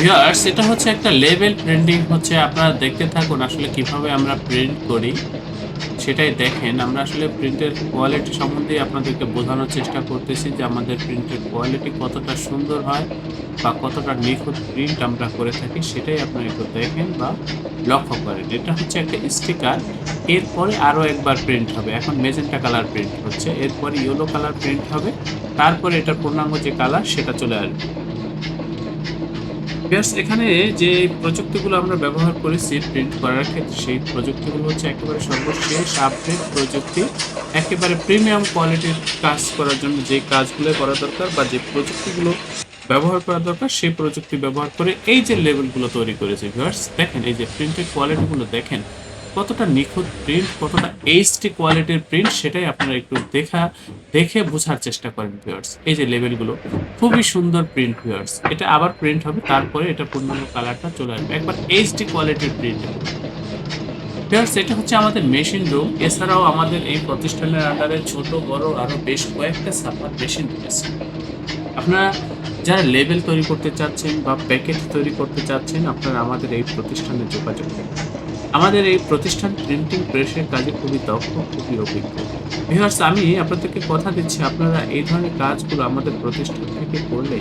Viewers এটা হচ্ছে একটা লেবেল প্রিন্টিং হচ্ছে আপনারা দেখতে থাকুন আসলে কিভাবে আমরা প্রিন্ট করি সেটাই দেখেন। আমরা আসলে প্রিন্টের কোয়ালিটি সম্বন্ধে আপনাদেরকে বোঝানোর চেষ্টা করতেছি যে আমাদের প্রিন্টের কোয়ালিটি কতটা সুন্দর হয় বা কতটা নিখুঁত প্রিন্ট আমরা করে থাকি সেটাই আপনারা একটু দেখেন বা লক্ষ্য করেন। এটা হচ্ছে একটা স্টিকার। এরপরে আরো একবার প্রিন্ট হবে। এখন মেজেন্টা কালার প্রিন্ট হচ্ছে। এরপরে ইয়েলো কালার প্রিন্ট হবে। তারপরে এটার পূর্ণাঙ্গ যে কালার সেটা চলে আসবে। ভিউয়ার্স এখানে যে প্রযুক্তিগুলো আমরা ব্যবহার করেছি প্রিন্ট করার ক্ষেত্রে সেই প্রযুক্তিগুলো হচ্ছে একেবারে সর্বশেষ আপডেট প্রযুক্তি। একেবারে প্রিমিয়াম কোয়ালিটির কাজ করার জন্য যে কাজগুলো করা দরকার বা যে প্রযুক্তিগুলো ব্যবহার করা দরকার সেই প্রযুক্তি ব্যবহার করে এই যে লেবেলগুলো তৈরি করেছে ভিউয়ার্স দেখেন এই যে প্রিন্টের কোয়ালিটিগুলো দেখেন কতটা নিখুঁত প্রিন্ট কতটা এইচডি কোয়ালিটির প্রিন্ট সেটাই আপনারা একটু দেখে বোঝার চেষ্টা করেন ভিউয়ার্স। এই যে লেবেলগুলো খুবই সুন্দর প্রিন্ট ভিউয়ার্স। এটা আবার প্রিন্ট হবে তারপরে এটা পূর্ণাঙ্গ কালারটা চলে আসবে একবার এইচডি কোয়ালিটির প্রিন্ট। ভিউয়ার্স এটা হচ্ছে আমাদের মেশিন রুম। এছাড়াও আমাদের এই প্রতিষ্ঠানের আন্ডারে ছোট বড় আরো বেশ কয়েকটা ছাপার মেশিন রয়েছে। আপনারা যারা লেবেল তৈরি করতে চাচ্ছেন বা প্যাকেট তৈরি করতে চাচ্ছেন আপনারা আমাদের এই প্রতিষ্ঠানে যোগাযোগ করুন। আমাদের এই প্রতিষ্ঠান প্রিন্টিং প্রেসের কাজে খুবই দক্ষ, খুবই অভিজ্ঞ। ভিউয়ার্স আমি আপনাদেরকে কথা দিচ্ছি আপনারা এই ধরনের কাজগুলো আমাদের প্রতিষ্ঠান থেকে করলে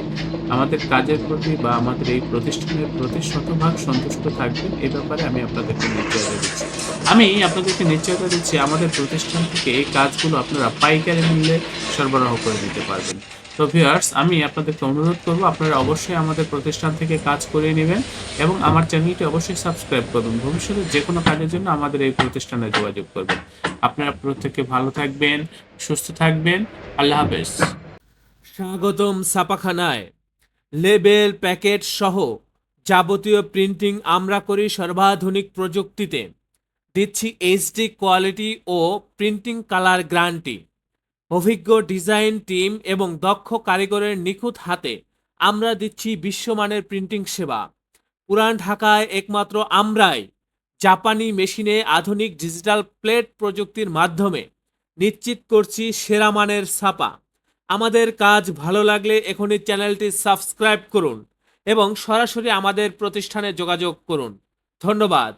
আমাদের কাজের প্রতি বা আমাদের এই প্রতিষ্ঠানের প্রতি শতভাগ সন্তুষ্ট থাকবেন এ ব্যাপারে আমি আপনাদেরকে নিশ্চয়তা দিচ্ছি। আমি আপনাদেরকে নিশ্চয়তা দিচ্ছি আমাদের প্রতিষ্ঠান থেকে এই কাজগুলো আপনারা পাইকারি মূল্যে সরবরাহ করে দিতে পারবেন। তো ভিউয়ার্স আমি আপনাদেরকে অনুরোধ করব আপনারা অবশ্যই আমাদের প্রতিষ্ঠান থেকে কাজ করিয়ে নেবেন এবং আমার চ্যানেলটি অবশ্যই সাবস্ক্রাইব করবেন। ভবিষ্যতে যেকোনো কাজের জন্য আমাদের এই প্রতিষ্ঠানে যোগাযোগ করবেন। আপনারা প্রত্যেকে ভালো থাকবেন, সুস্থ থাকবেন। আল্লাহ হাফেজ। স্বাগতম ছাপাখানায়। লেবেল প্যাকেট সহ যাবতীয় প্রিন্টিং আমরা করি সর্বাধুনিক প্রযুক্তিতে। দিচ্ছি এইচডি কোয়ালিটি ও প্রিন্টিং কালার গ্যারান্টি। অভিজ্ঞ ডিজাইন টিম এবং দক্ষ কারিগরের নিখুঁত হাতে আমরা দিচ্ছি বিশ্বমানের প্রিন্টিং সেবা। পুরান ঢাকায় একমাত্র আমরাই জাপানি মেশিনে আধুনিক ডিজিটাল প্লেট প্রযুক্তির মাধ্যমে নিশ্চিত করছি সেরা মানের ছাপা। আমাদের কাজ ভালো লাগলে এখনই চ্যানেলটি সাবস্ক্রাইব করুন এবং সরাসরি আমাদের প্রতিষ্ঠানে যোগাযোগ করুন। ধন্যবাদ।